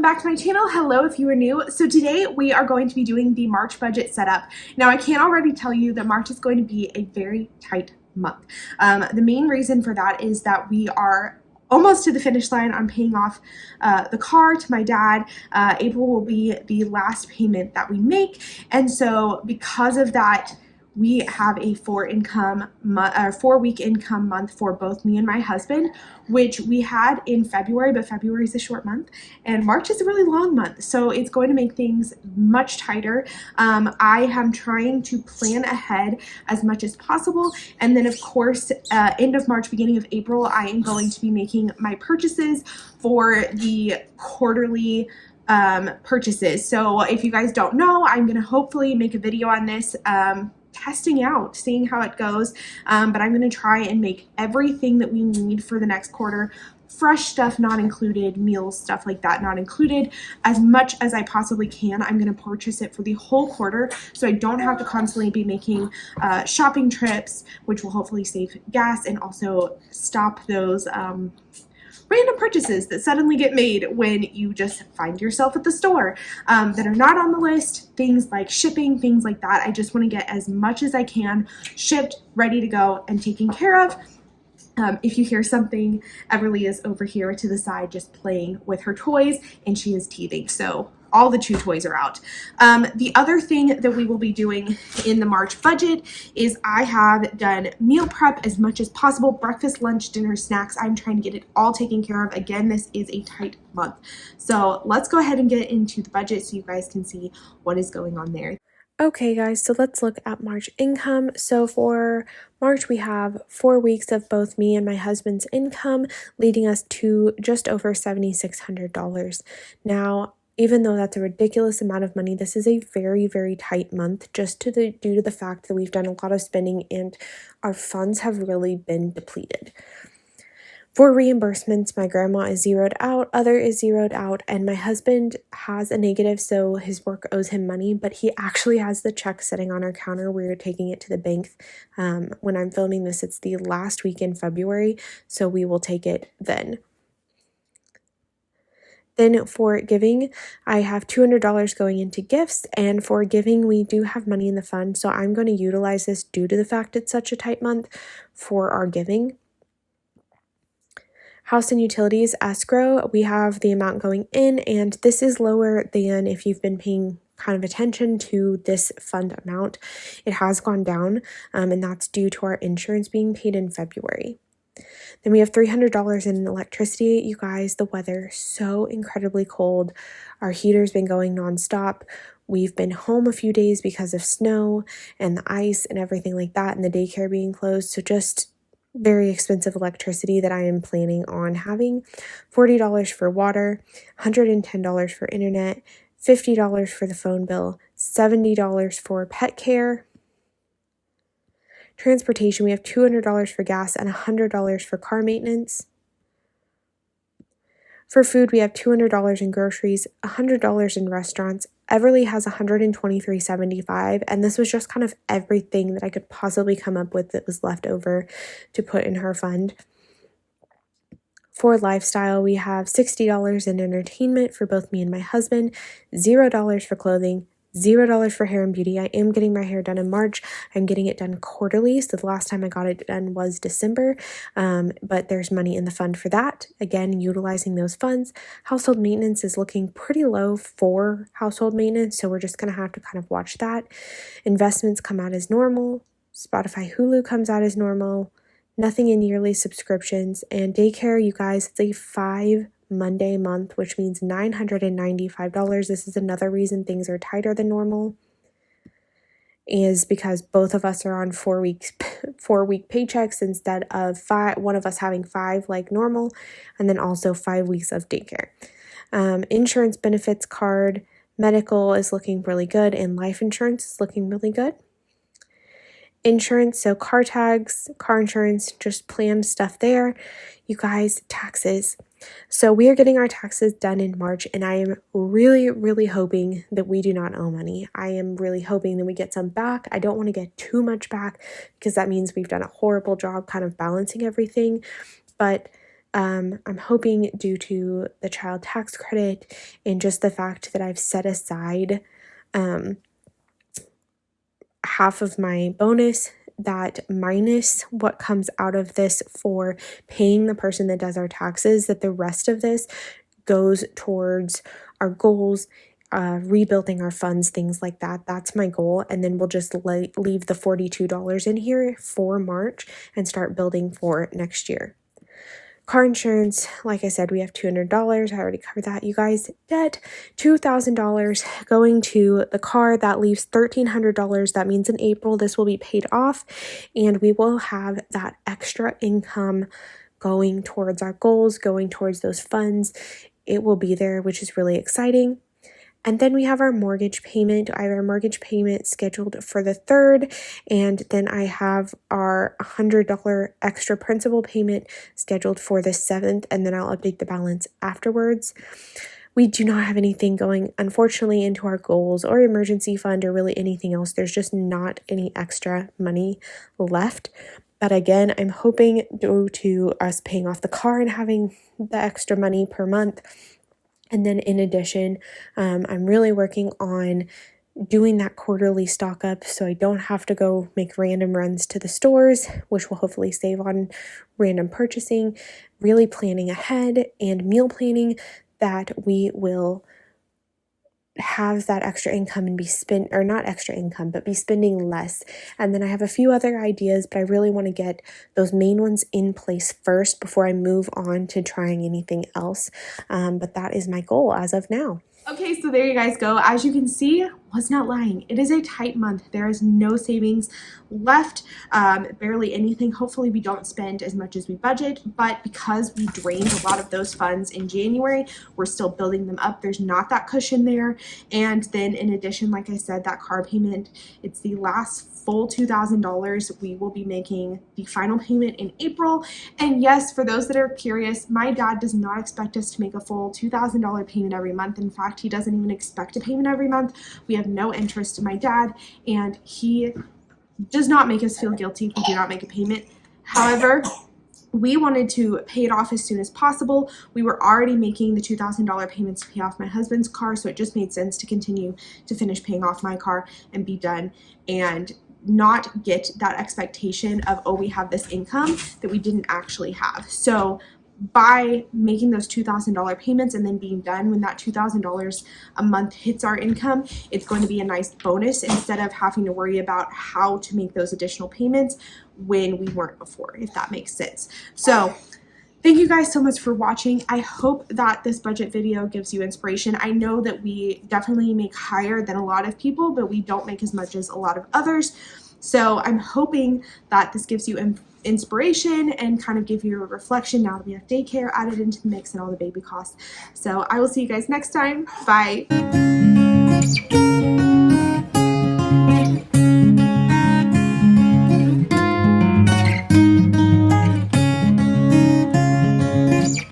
welcome back to my channel. Hello if you are new. So today we are going to be doing the March budget setup. Now I can already tell you that March is going to be a very tight month. The main reason for that is that we are almost to the finish line on paying off the car to my dad. April will be the last payment that we make, and so because of that, we have a 4-week income month for both me and my husband, which we had in February, but February is a short month and March is a really long month. So it's going to make things much tighter. I am trying to plan ahead as much as possible. And then of course, end of March, beginning of April, I am going to be making my purchases for the quarterly purchases. So if you guys don't know, I'm going to hopefully make a video on this, testing out, seeing how it goes, but I'm going to try and make everything that we need for the next quarter, fresh stuff not included, meals, stuff like that not included, as much as I possibly can. I'm going to purchase it for the whole quarter so I don't have to constantly be making shopping trips, which will hopefully save gas and also stop those random purchases that suddenly get made when you just find yourself at the store that are not on the list, things like shipping, things like that. I just want to get as much as I can shipped, ready to go, and taken care of. If you hear something, Everly is over here to the side just playing with her toys, and she is teething, so all the chew toys are out. The other thing that we will be doing in the March budget is I have done meal prep as much as possible, breakfast, lunch, dinner, snacks. I'm trying to get it all taken care of. Again, this is a tight month. So let's go ahead and get into the budget so you guys can see what is going on there. Okay guys, so let's look at March income. So for March, we have 4 weeks of both me and my husband's income, leading us to just over $7,600. Now, even though that's a ridiculous amount of money, this is a very, very tight month due to the fact that we've done a lot of spending and our funds have really been depleted. For reimbursements, my grandma is zeroed out, other is zeroed out, and my husband has a negative, so his work owes him money, but he actually has the check sitting on our counter. We're taking it to the bank. When I'm filming this, it's the last week in February, so we will take it then. Then for giving, I have $200 going into gifts, and for giving, we do have money in the fund, so I'm going to utilize this due to the fact it's such a tight month for our giving. House and utilities escrow, we have the amount going in, and this is lower than if you've been paying kind of attention to this fund amount. It has gone down, and that's due to our insurance being paid in February. Then we have $300 in electricity. You guys, the weather is so incredibly cold. Our heater's been going nonstop. We've been home a few days because of snow and the ice and everything like that, and the daycare being closed. So just very expensive electricity that I am planning on having. $40 for water, $110 for internet, $50 for the phone bill, $70 for pet care. Transportation, we have $200 for gas and $100 for car maintenance. For food, we have $200 in groceries, $100 in restaurants. Everly has $123.75, and this was just kind of everything that I could possibly come up with that was left over to put in her fund. For lifestyle, we have $60 in entertainment for both me and my husband, $0 for clothing, $0 for hair and beauty. I am getting my hair done in March. I'm getting it done quarterly, so the last time I got it done was December, but there's money in the fund for that. Again, utilizing those funds. Household maintenance is looking pretty low for household maintenance, so we're just going to have to kind of watch that. Investments come out as normal. Spotify Hulu comes out as normal. Nothing in yearly subscriptions. And daycare, you guys, it's a 5 Monday month, which means $995. This is another reason things are tighter than normal, is because both of us are on 4 week paychecks instead of one of us having 5 like normal, and then also 5 weeks of daycare. Insurance benefits card, medical is looking really good, and life insurance is looking really good. Insurance, so car tags, car insurance, just planned stuff there. You guys, taxes. So we are getting our taxes done in March, and I am really, really hoping that we do not owe money. I am really hoping that we get some back. I don't want to get too much back because that means we've done a horrible job kind of balancing everything. But I'm hoping due to the child tax credit and just the fact that I've set aside half of my bonus, that minus what comes out of this for paying the person that does our taxes, that the rest of this goes towards our goals, rebuilding our funds, things like that. That's my goal. And then we'll just leave the $42 in here for March and start building for next year. Car insurance, like I said, we have $200. I already covered that, you guys. Debt, $2,000 going to the car. That leaves $1,300. That means in April, this will be paid off, and we will have that extra income going towards our goals, going towards those funds. It will be there, which is really exciting. And then we have our mortgage payment. I have our mortgage payment scheduled for the 3rd, and then I have our $100 extra principal payment scheduled for the 7th, and then I'll update the balance afterwards. We do not have anything going, unfortunately, into our goals or emergency fund or really anything else. There's just not any extra money left. But again, I'm hoping due to us paying off the car and having the extra money per month. And then in addition, I'm really working on doing that quarterly stock up so I don't have to go make random runs to the stores, which will hopefully save on random purchasing, really planning ahead and meal planning that we will have that extra income and be not extra income, but be spending less. And then I have a few other ideas, but I really want to get those main ones in place first before I move on to trying anything else. But that is my goal as of now. Okay, so there you guys go. As you can see, was not lying. It is a tight month. There is no savings left, barely anything. Hopefully we don't spend as much as we budget, but because we drained a lot of those funds in January, we're still building them up. There's not that cushion there. And then in addition, like I said, that car payment, it's the last full $2,000. We will be making the final payment in April. And yes, for those that are curious, my dad does not expect us to make a full $2,000 payment every month. In fact, he doesn't even expect a payment every month. We have no interest in my dad, and he does not make us feel guilty if we do not make a payment. However, we wanted to pay it off as soon as possible. We were already making the $2,000 payments to pay off my husband's car, so it just made sense to continue to finish paying off my car and be done, and not get that expectation of, oh, we have this income that we didn't actually have. So by making those $2,000 payments and then being done when that $2,000 a month hits our income, it's going to be a nice bonus instead of having to worry about how to make those additional payments when we weren't before, if that makes sense. So thank you guys so much for watching. I hope that this budget video gives you inspiration. I know that we definitely make higher than a lot of people, but we don't make as much as a lot of others. So I'm hoping that this gives you inspiration and kind of give you a reflection now that we have daycare added into the mix and all the baby costs. So I will see you guys next time. Bye.